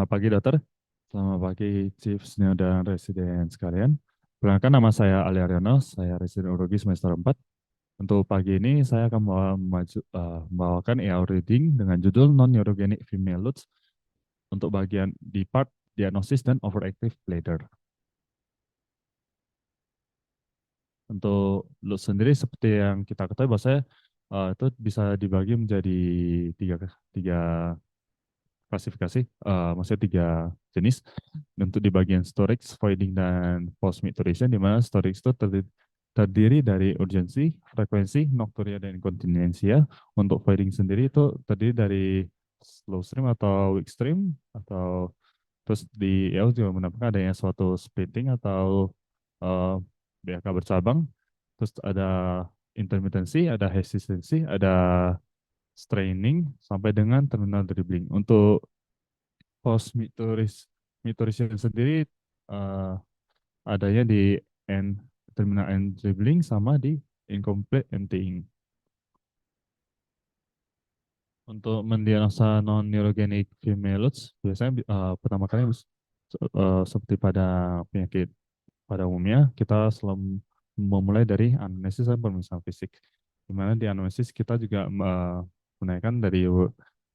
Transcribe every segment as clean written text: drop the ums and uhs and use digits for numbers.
Selamat pagi, Dokter. Selamat pagi, Chief Senior dan Residen sekalian. Perkenalkan nama saya Ali Aryono, saya Residen Urologi semester 4. Untuk pagi ini, saya akan membawakan EAU Reading dengan judul Non-Neurogenic Female LUTS untuk bagian di part diagnosis dan overactive bladder. Untuk LUTS sendiri, seperti yang kita ketahui, bahwasanya itu bisa dibagi menjadi tiga, tiga klasifikasi, maksudnya tiga jenis. Untuk di bagian storage, voiding, dan post micturition, di mana storage itu terdiri dari urgensi, frekuensi, nocturia, dan incontinentia. Untuk voiding sendiri itu terdiri dari slow stream atau weak stream, atau terus di EO juga menemukan adanya suatu splitting atau uh, BAK bercabang. Terus ada intermittency, ada hesitancy, ada straining, sampai dengan terminal dribbling. Untuk post micturition sendiri eh, adanya di end terminal end dribbling sama di incomplete emptying. Untuk mendiagnosa non-neurogenic female LUTS, biasanya pertama kali seperti pada penyakit pada umumnya, kita selalu memulai dari anamnesis dan pemeriksaan fisik. Di mana di anamnesis kita juga menanyakan dari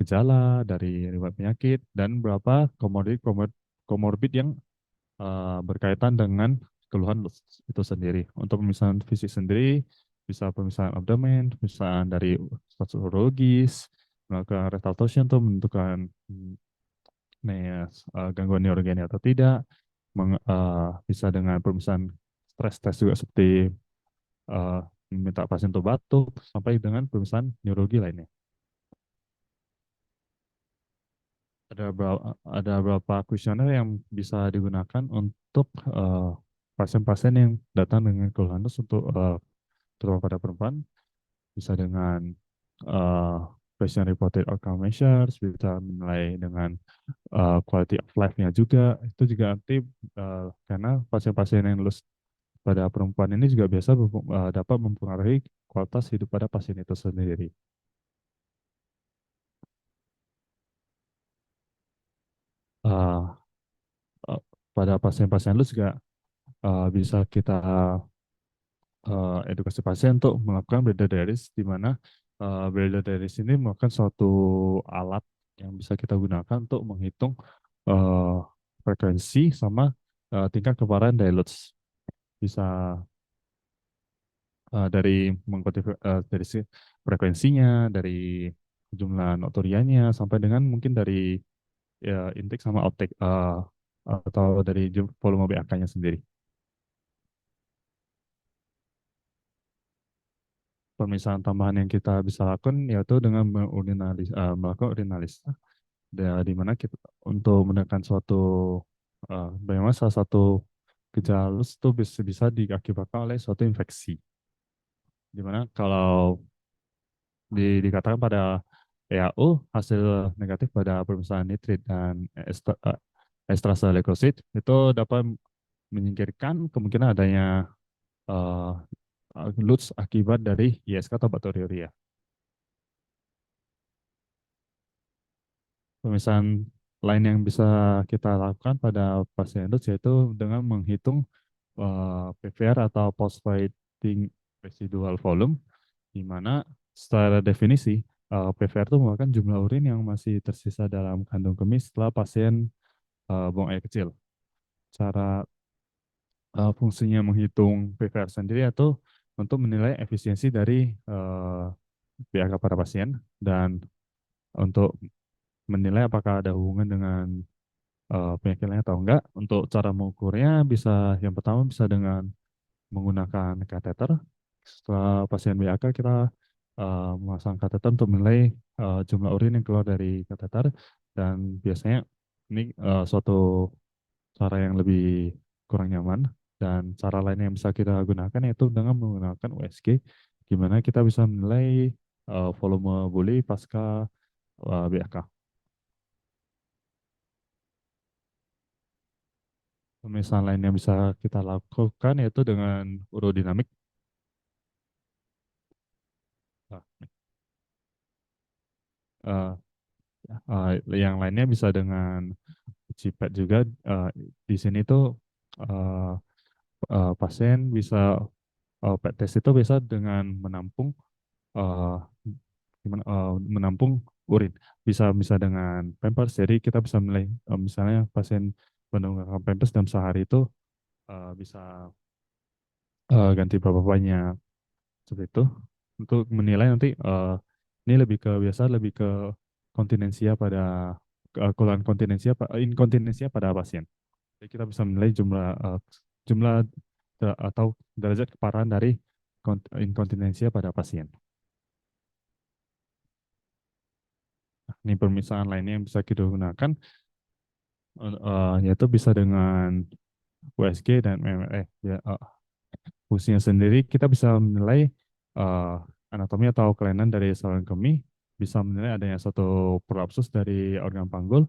gejala, dari riwayat penyakit, dan beberapa komorbid yang berkaitan dengan keluhan itu sendiri. Untuk pemeriksaan fisik sendiri, bisa pemeriksaan abdomen, pemeriksaan dari status urologis, melakukan rectal torsion untuk menentukan gangguan neurogeni atau tidak, bisa dengan pemeriksaan stress test juga seperti eh, meminta pasien untuk batuk, sampai dengan pemeriksaan neurologi lainnya. Ada beberapa kuesioner yang bisa digunakan untuk pasien-pasien yang datang dengan keluhan untuk terutama pada perempuan, bisa dengan uh, patient reported outcome measures, bisa menilai dengan quality of life-nya juga. Itu juga nanti karena pasien-pasien yang lulus pada perempuan ini juga biasa dapat mempengaruhi kualitas hidup pada pasien itu sendiri. Uh, uh, Pada pasien-pasien lulus juga bisa kita edukasi pasien untuk melakukan bladder diaries, di mana bladder diaries ini merupakan suatu alat yang bisa kita gunakan untuk menghitung eh, frekuensi sama tingkat keparahan dilutes. Bisa dari dari frekuensinya, dari jumlah nocturianya, sampai dengan mungkin dari intake sama outtake atau dari volume BAK-nya sendiri. Pemisahan tambahan yang kita bisa lakukan yaitu dengan melakukan urinalisa, di mana kita untuk menekan suatu bagaimana salah satu gejala lus itu bisa diakibatkan oleh suatu infeksi. Di mana kalau dikatakan pada EAU hasil negatif pada pemeriksaan nitrit dan estracellulose itu dapat menyingkirkan kemungkinan adanya uh, LUTS akibat dari ISK atau bakteriuria. Pemeriksaan lain yang bisa kita lakukan pada pasien LUTS yaitu dengan menghitung PVR atau post-voiding residual volume, di mana secara definisi PVR itu merupakan jumlah urin yang masih tersisa dalam kandung kemih setelah pasien buang air kecil. Cara fungsinya menghitung PVR sendiri atau untuk menilai efisiensi dari pH pada pasien, dan untuk menilai apakah ada hubungan dengan penyakit lain atau enggak. Untuk cara mengukurnya bisa, yang pertama bisa dengan menggunakan kateter. Setelah pasien BAK, kita memasang kateter untuk menilai jumlah urin yang keluar dari kateter, dan biasanya ini suatu cara yang lebih kurang nyaman. Dan cara lain yang bisa kita gunakan yaitu dengan menggunakan USG, di mana kita bisa menilai volume boli pasca BAK. Pemeriksaan lain yang bisa kita lakukan yaitu dengan urodinamik. Nah, eh, yang lainnya bisa dengan CPAP juga. Di sini tuh eh, pasien bisa PET test itu bisa dengan menampung eh, menampung urin. Bisa bisa dengan Pampers. Jadi kita bisa menilai misalnya pasien menggunakan Pampers dalam sehari itu bisa ganti berapa banyak seperti itu untuk menilai nanti ini lebih ke biasa lebih ke kontinensia pada keluhan kontinensia inkontinensia pada pasien. Jadi kita bisa menilai jumlah atau derajat keparahan dari inkontinensia pada pasien. Nah, ini permisalan lainnya yang bisa kita gunakan yaitu bisa dengan USG dan MRI. Ya, fungsinya sendiri kita bisa menilai eh, anatomi atau kelainan dari saluran kemih, bisa menilai adanya suatu prolapsus dari organ panggul,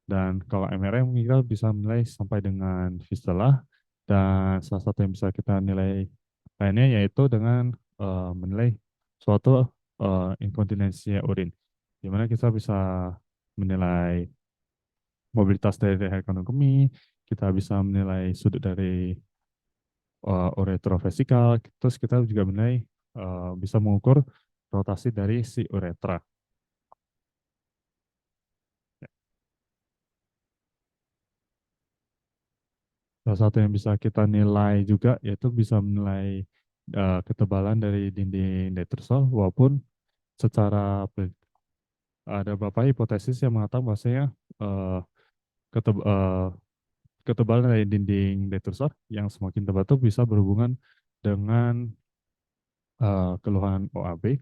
dan kalau MRI kita bisa menilai sampai dengan fistula, dan salah satu yang bisa kita nilai lainnya yaitu dengan menilai suatu inkontinensia urin, di mana kita bisa menilai mobilitas dari leher kandung kemih, kita bisa menilai sudut dari uretrovesikal, terus kita juga menilai bisa mengukur rotasi dari si uretra. Salah satu yang bisa kita nilai juga yaitu bisa menilai ketebalan dari dinding detrusor, walaupun secara ada beberapa hipotesis yang mengatakan bahwasanya eh, keteb- eh, ketebalan dari dinding detrusor yang semakin tebal itu bisa berhubungan dengan keluhan OAB,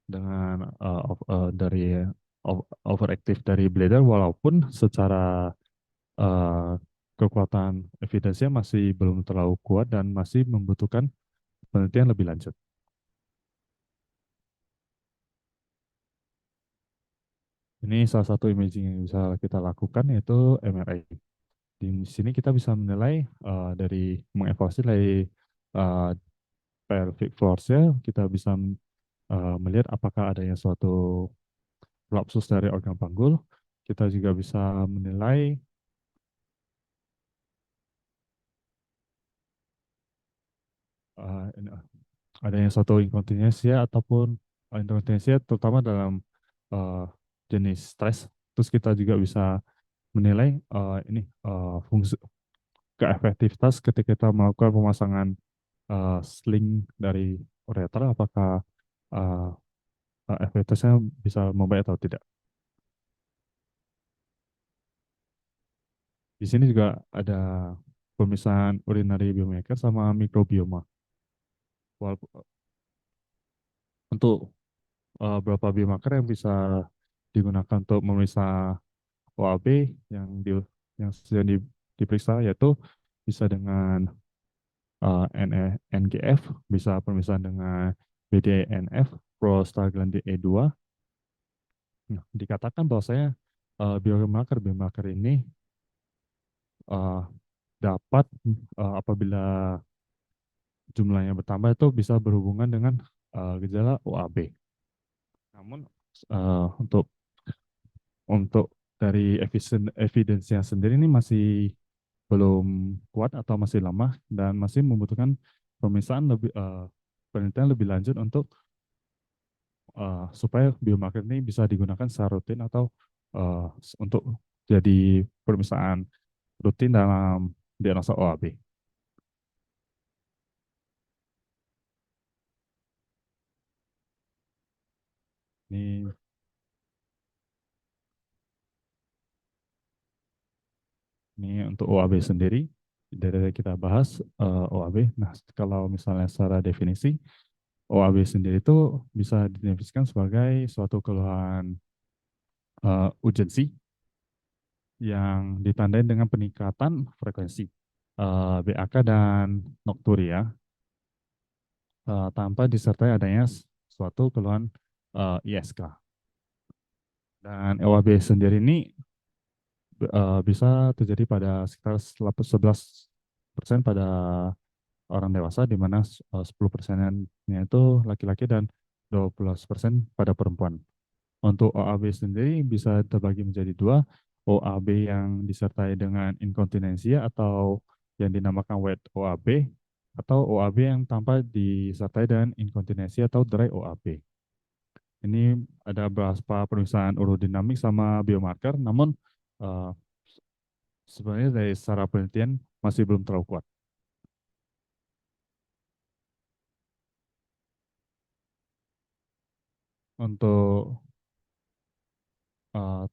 dengan dari overactive dari bladder, walaupun secara eh, kekuatan evidence masih belum terlalu kuat dan masih membutuhkan penelitian lebih lanjut. Ini salah satu imaging yang bisa kita lakukan yaitu MRI. Di sini kita bisa menilai dari mengevaluasi dari uh, pelvic floor-nya, kita bisa melihat apakah adanya suatu lapsus dari organ panggul. Kita juga bisa menilai ini, adanya suatu inkontinensia ataupun inkontinensia terutama dalam uh, jenis stres. Terus kita juga bisa menilai ini fungsi keefektivitas ketika kita melakukan pemasangan sling dari ureter, apakah uh, efektivitasnya bisa membaik atau tidak. Di sini juga ada pemisahan urinary biomarker sama mikrobioma. Untuk beberapa biomarker yang bisa digunakan untuk memeriksa OAB yang di yang sedang diperiksa, yaitu bisa dengan NGF, bisa pemisahan dengan BDNF, prostaglandin E2. Nah, dikatakan bahwasanya biomarker ini uh, dapat apabila jumlahnya bertambah itu bisa berhubungan dengan gejala OAB. Namun untuk dari evidensinya sendiri ini masih belum kuat atau masih lemah dan masih membutuhkan pemeriksaan lebih penelitian lebih lanjut untuk supaya biomarker ini bisa digunakan secara rutin atau uh, untuk jadi pemeriksaan rutin dalam diagnosa OAB. Ini ini untuk OAB sendiri dari kita bahas OAB. Nah, kalau misalnya secara definisi OAB sendiri itu bisa didefinisikan sebagai suatu keluhan urgensi yang ditandai dengan peningkatan frekuensi BAK dan nokturia tanpa disertai adanya suatu keluhan ISK. Dan OAB sendiri ini bisa terjadi pada sekitar 11% pada orang dewasa, di mana 10%-nya itu laki-laki dan 12% pada perempuan. Untuk OAB sendiri bisa terbagi menjadi dua, OAB yang disertai dengan inkontinensia atau yang dinamakan wet OAB atau OAB yang tanpa disertai dengan inkontinensia atau dry OAB. Ini ada beberapa perusahaan urodinamik sama biomarker, namun eh, sebenarnya dari secara penelitian masih belum terlalu kuat. Untuk eh,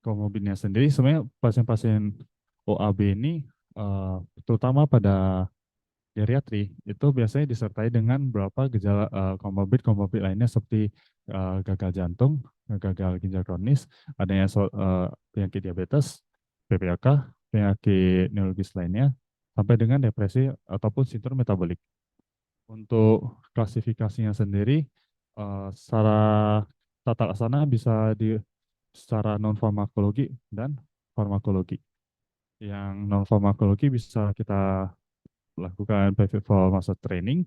komorbidnya sendiri, sebenarnya pasien-pasien OAB ini eh, terutama pada geriatri itu biasanya disertai dengan beberapa gejala komorbid lainnya seperti gagal jantung, gagal ginjal kronis, adanya penyakit diabetes, PPAK, penyakit neurologis lainnya, sampai dengan depresi ataupun sindrom metabolik. Untuk klasifikasinya sendiri, secara tata laksana bisa secara non farmakologi dan farmakologi. Yang non farmakologi bisa kita lakukan behavioral muscle training.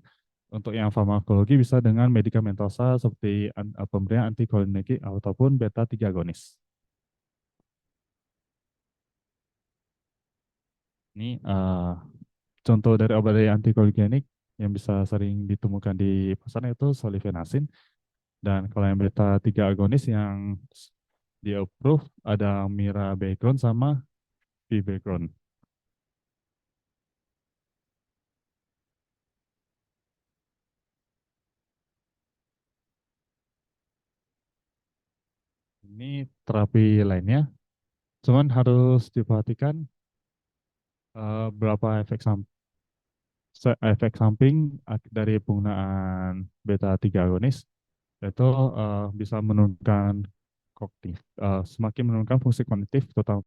Untuk yang farmakologi bisa dengan medikamentosa seperti pemberian antikolinergik ataupun beta 3 agonis. Ini contoh dari obat dari antikolinergik yang bisa sering ditemukan di pasaran itu solifenacin. Dan kalau yang beta 3 agonis yang di approve ada mirabegron sama pibegron. Ini terapi lainnya, cuman harus diperhatikan berapa efek samping dari penggunaan beta 3 agonis itu bisa menurunkan kognitif, semakin menurunkan fungsi kognitif terutama